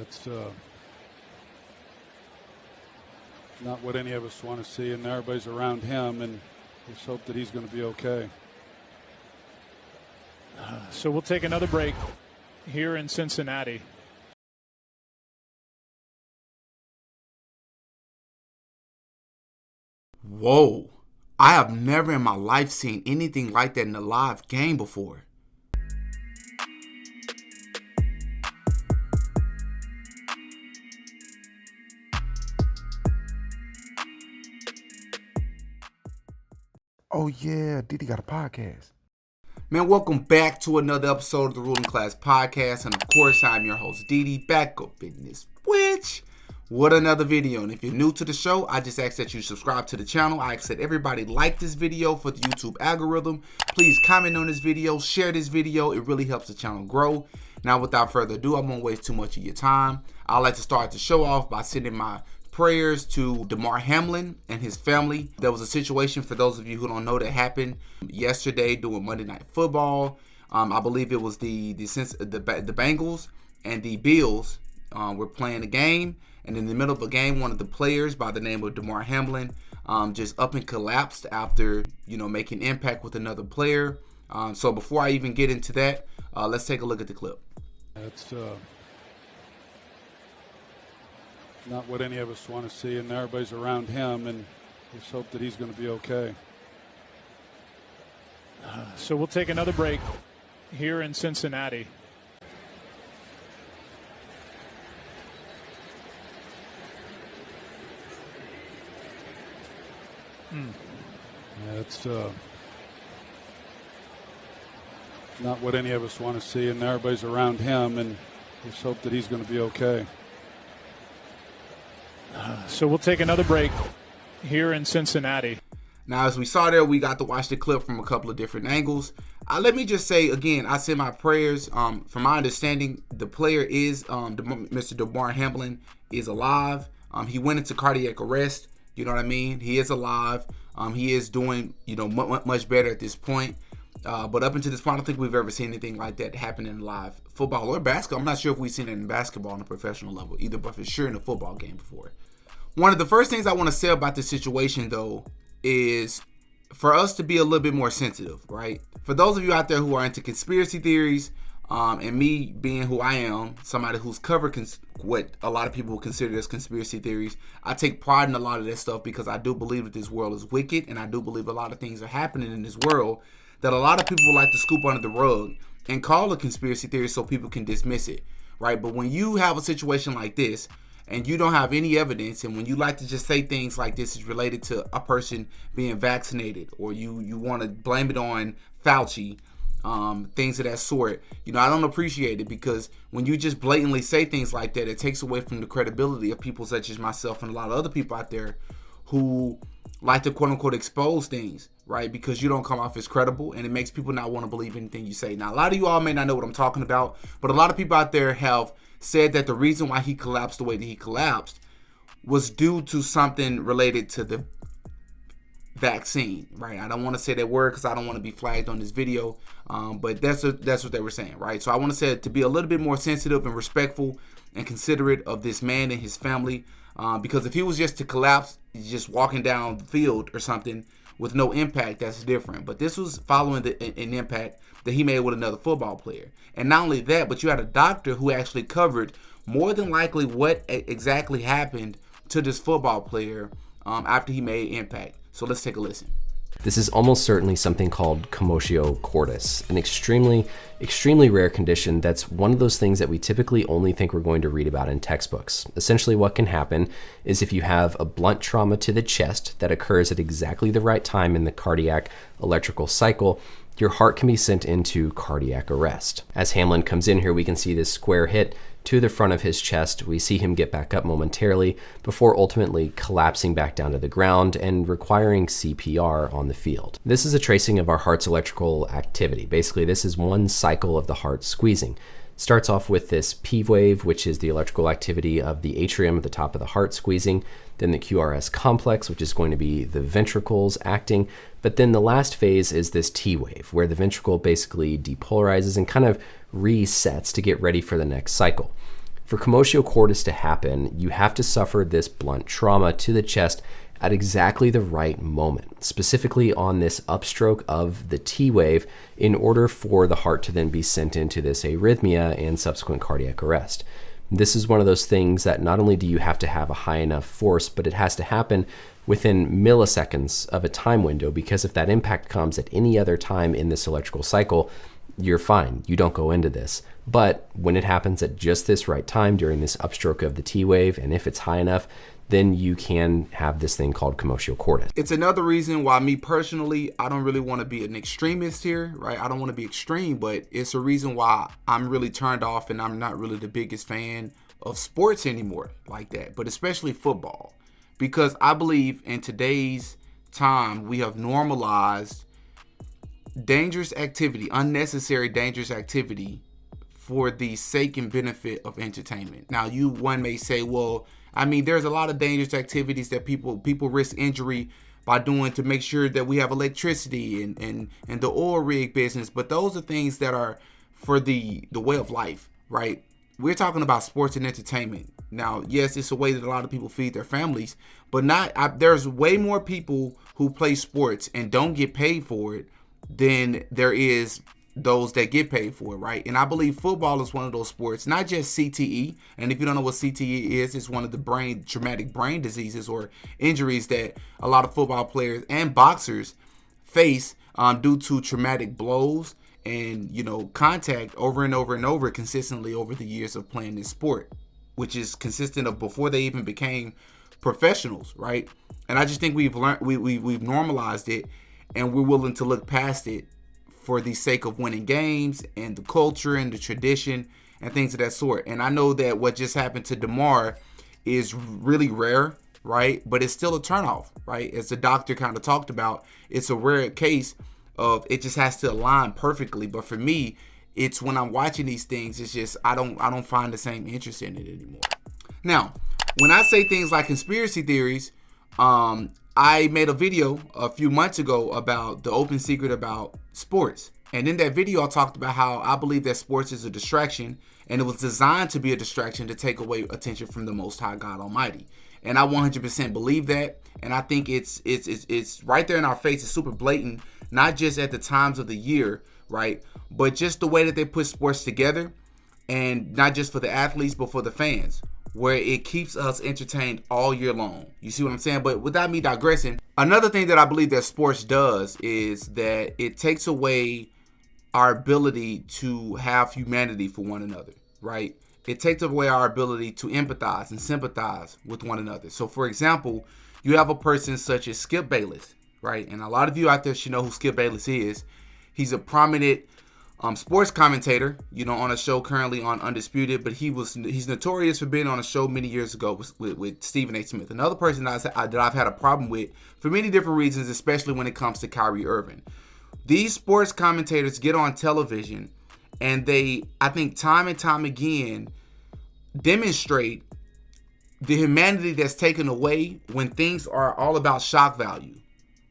It's not what any of us want to see, and everybody's around him, and let's hope that he's going to be okay. So we'll take another break here in Cincinnati. Whoa, I have never in my life seen anything like that in a live game before. Oh yeah, Diddy got a podcast. Man, welcome back to another episode of the Ruling Class Podcast. And of course, I'm your host, Diddy, back up in this witch. What another video. And if you're new to the show, I just ask that you subscribe to the channel. I ask that everybody like this video for the YouTube algorithm. Please comment on this video, share this video. It really helps the channel grow. Now, without further ado, I won't waste too much of your time. I'd like to start the show off by sending my prayers to Damar Hamlin and his family. There was a situation, for those of you who don't know, that happened yesterday during Monday Night Football. I believe it was the Bengals and the Bills were playing a game, and in the middle of a game, one of the players by the name of Damar Hamlin just up and collapsed after making impact with another player. So before I even get into that, let's take a look at the clip. It's not what any of us want to see, and everybody's around him, and let's hope that he's going to be okay. So we'll take another break here in Cincinnati. It's not what any of us want to see, and everybody's around him, and let's hope that he's going to be okay. So we'll take another break here in Cincinnati. Now, as we saw there, we got to watch the clip from a couple of different angles. Let me just say again, I send my prayers. From my understanding, the player is Mr. Damar Hamlin is alive. He went into cardiac arrest. You know what I mean? He is alive. He is doing much better at this point. But up until this point, I don't think we've ever seen anything like that happen in live football or basketball. I'm not sure if we've seen it in basketball on a professional level either, but for sure in a football game before. One of the first things I want to say about this situation, though, is for us to be a little bit more sensitive, right? For those of you out there who are into conspiracy theories, and me being who I am, somebody who's covered what a lot of people would consider as conspiracy theories, I take pride in a lot of that stuff because I do believe that this world is wicked, and I do believe a lot of things are happening in this world that a lot of people like to scoop under the rug and call a conspiracy theory so people can dismiss it, right? But when you have a situation like this and you don't have any evidence, and when you like to just say things like this is related to a person being vaccinated, or you want to blame it on Fauci, things of that sort, I don't appreciate it, because when you just blatantly say things like that, it takes away from the credibility of people such as myself and a lot of other people out there who like to quote unquote expose things, right? Because you don't come off as credible, and it makes people not want to believe anything you say. Now, a lot of you all may not know what I'm talking about, but a lot of people out there have said that the reason why he collapsed the way that he collapsed was due to something related to the vaccine, right? I don't want to say that word because I don't want to be flagged on this video, but that's what they were saying, right? So I want to say to be a little bit more sensitive and respectful and considerate of this man and his family, because if he was just to collapse, just walking down the field or something with no impact, that's different. But this was following an impact that he made with another football player. And not only that, but you had a doctor who actually covered more than likely what exactly happened to this football player after he made impact. So let's take a listen. This is almost certainly something called commotio cordis, an extremely rare condition that's one of those things that we typically only think we're going to read about in textbooks. Essentially what can happen is if you have a blunt trauma to the chest that occurs at exactly the right time in the cardiac electrical cycle, your heart can be sent into cardiac arrest. As Hamlin comes in here, we can see this square hit to the front of his chest. We see him get back up momentarily before ultimately collapsing back down to the ground and requiring CPR on the field. This is a tracing of our heart's electrical activity. Basically, this is one cycle of the heart squeezing. Starts off with this P wave, which is the electrical activity of the atrium at the top of the heart squeezing, then the QRS complex, which is going to be the ventricles acting, but then the last phase is this T wave, where the ventricle basically depolarizes and kind of resets to get ready for the next cycle. For commotio cordis to happen, you have to suffer this blunt trauma to the chest at exactly the right moment, specifically on this upstroke of the T wave, in order for the heart to then be sent into this arrhythmia and subsequent cardiac arrest. This is one of those things that not only do you have to have a high enough force, but it has to happen within milliseconds of a time window, because if that impact comes at any other time in this electrical cycle, you're fine. You don't go into this. But when it happens at just this right time during this upstroke of the T wave, and if it's high enough, then you can have this thing called commotio cordis. It's another reason why me personally, I don't really want to be an extremist here, right? I don't want to be extreme, but it's a reason why I'm really turned off and I'm not really the biggest fan of sports anymore like that, but especially football. Because I believe in today's time, we have normalized dangerous activity, unnecessary dangerous activity for the sake and benefit of entertainment. Now, one may say, well, I mean, there's a lot of dangerous activities that people risk injury by doing to make sure that we have electricity and the oil rig business. But those are things that are for the way of life, right? We're talking about sports and entertainment. Now, yes, it's a way that a lot of people feed their families, but there's way more people who play sports and don't get paid for it than there is those that get paid for it, right? And I believe football is one of those sports, not just CTE. And if you don't know what CTE is, it's one of the traumatic brain diseases or injuries that a lot of football players and boxers face due to traumatic blows and, contact over and over and over consistently over the years of playing this sport, which is consistent of before they even became professionals, right? And I just think we've normalized it, and we're willing to look past it for the sake of winning games and the culture and the tradition and things of that sort. And I know that what just happened to Damar is really rare, right? But it's still a turnoff, right? As the doctor kind of talked about, it's a rare case of it just has to align perfectly. But for me, it's when I'm watching these things, it's just I don't find the same interest in it anymore. Now, when I say things like conspiracy theories, I made a video a few months ago about the open secret about sports. And in that video, I talked about how I believe that sports is a distraction, and it was designed to be a distraction to take away attention from the Most High God Almighty. And I 100% believe that. And I think it's right there in our face. It's super blatant, not just at the times of the year, right? But just the way that they put sports together, and not just for the athletes, but for the fans, where it keeps us entertained all year long. You see what I'm saying? But without me digressing, another thing that I believe that sports does is that it takes away our ability to have humanity for one another, right? It takes away our ability to empathize and sympathize with one another. So, for example, you have a person such as Skip Bayless, right? And a lot of you out there should know who Skip Bayless is. He's a prominent sports commentator, on a show currently on Undisputed, but he's notorious for being on a show many years ago with Stephen A. Smith. Another person that I've had a problem with for many different reasons, especially when it comes to Kyrie Irving. These sports commentators get on television and they, I think time and time again, demonstrate the humanity that's taken away when things are all about shock value.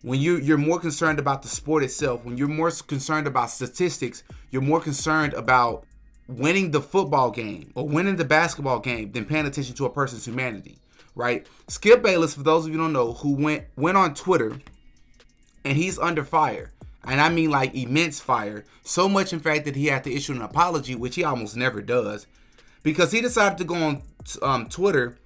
When you're more concerned about the sport itself, when you're more concerned about statistics, you're more concerned about winning the football game or winning the basketball game than paying attention to a person's humanity, right? Skip Bayless, for those of you who don't know, who went on Twitter, and he's under fire. And I mean like immense fire. So much, in fact, that he had to issue an apology, which he almost never does, because he decided to go on Twitter.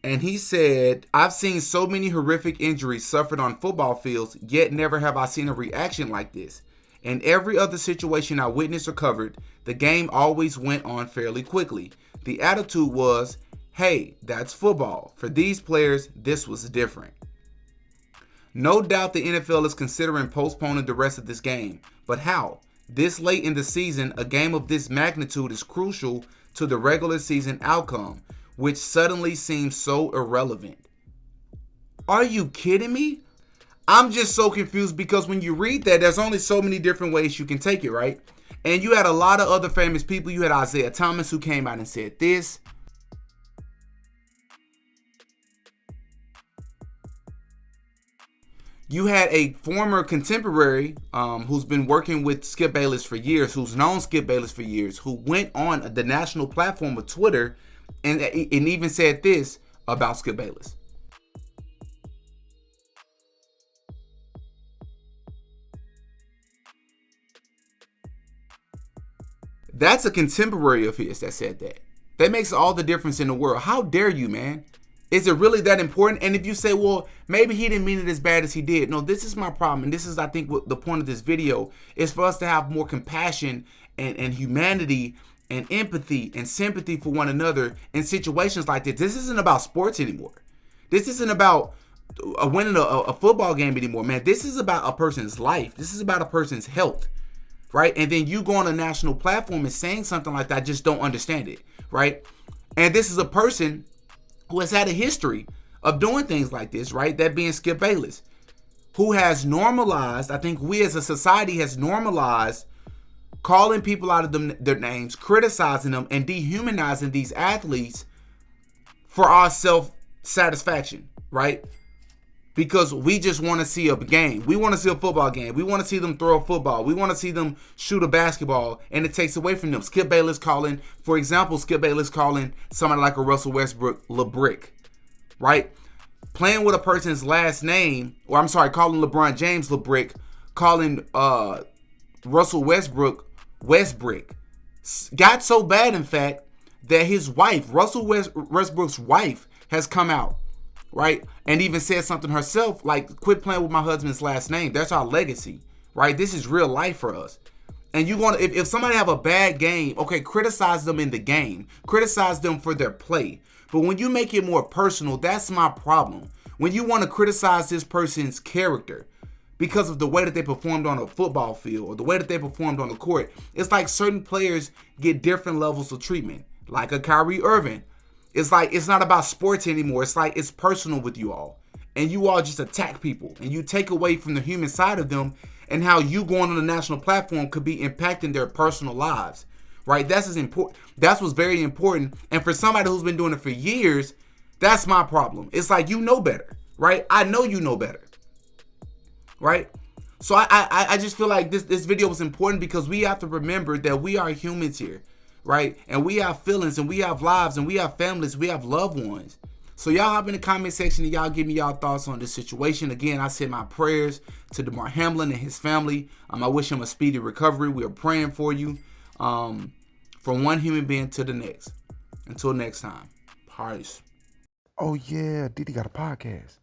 And he said, I've seen so many horrific injuries suffered on football fields, yet never have I seen a reaction like this. In every other situation I witnessed or covered, the game always went on fairly quickly. The attitude was, hey, that's football. For these players, this was different. No doubt the NFL is considering postponing the rest of this game. But how? This late in the season, a game of this magnitude is crucial to the regular season outcome, which suddenly seems so irrelevant. Are you kidding me? I'm just so confused, because when you read that, there's only so many different ways you can take it, right? And you had a lot of other famous people. You had Isaiah Thomas, who came out and said this. You had a former contemporary who's been working with Skip Bayless for years, who's known Skip Bayless for years, who went on the national platform of Twitter And even said this about Skip Bayless. That's a contemporary of his that said that. That makes all the difference in the world. How dare you, man? Is it really that important? And if you say, well, maybe he didn't mean it as bad as he did. No, this is my problem. And this is, I think, what the point of this video is, for us to have more compassion and humanity and empathy and sympathy for one another in situations like this. This isn't about sports anymore. This isn't about winning a football game anymore, man. This is about a person's life. This is about a person's health, right? And then you go on a national platform and saying something like that, I just don't understand it, right? And this is a person who has had a history of doing things like this, right? That being Skip Bayless, who has normalized, I think we as a society has normalized calling people out of their names, criticizing them, and dehumanizing these athletes for our self-satisfaction, right? Because we just want to see a game. We want to see a football game. We want to see them throw a football. We want to see them shoot a basketball, and it takes away from them. Skip Bayless calling, for example, somebody like a Russell Westbrook LeBrick, right? Playing with a person's last name, or I'm sorry, calling LeBron James LeBrick, calling Russell Westbrook Westbrick. Got so bad, in fact, that his wife, Russell Westbrook's wife, has come out, right? And even said something herself, like, quit playing with my husband's last name. That's our legacy, right? This is real life for us. And you want to, if somebody have a bad game, okay, criticize them in the game. Criticize them for their play. But when you make it more personal, that's my problem. When you want to criticize this person's character because of the way that they performed on a football field or the way that they performed on the court, it's like certain players get different levels of treatment. Like a Kyrie Irving. It's like, it's not about sports anymore. It's like, it's personal with you all. And you all just attack people. And you take away from the human side of them and how you going on the national platform could be impacting their personal lives. Right? That's what's very important. And for somebody who's been doing it for years, that's my problem. It's like, you know better. Right? I know you know better. Right? So I just feel like this video was important because we have to remember that we are humans here. Right? And we have feelings and we have lives and we have families, we have loved ones. So y'all hop in the comment section and y'all give me y'all thoughts on this situation. Again, I send my prayers to Damar Hamlin and his family. I wish him a speedy recovery. We are praying for you, from one human being to the next. Until next time, peace. Oh yeah, Diddy got a podcast.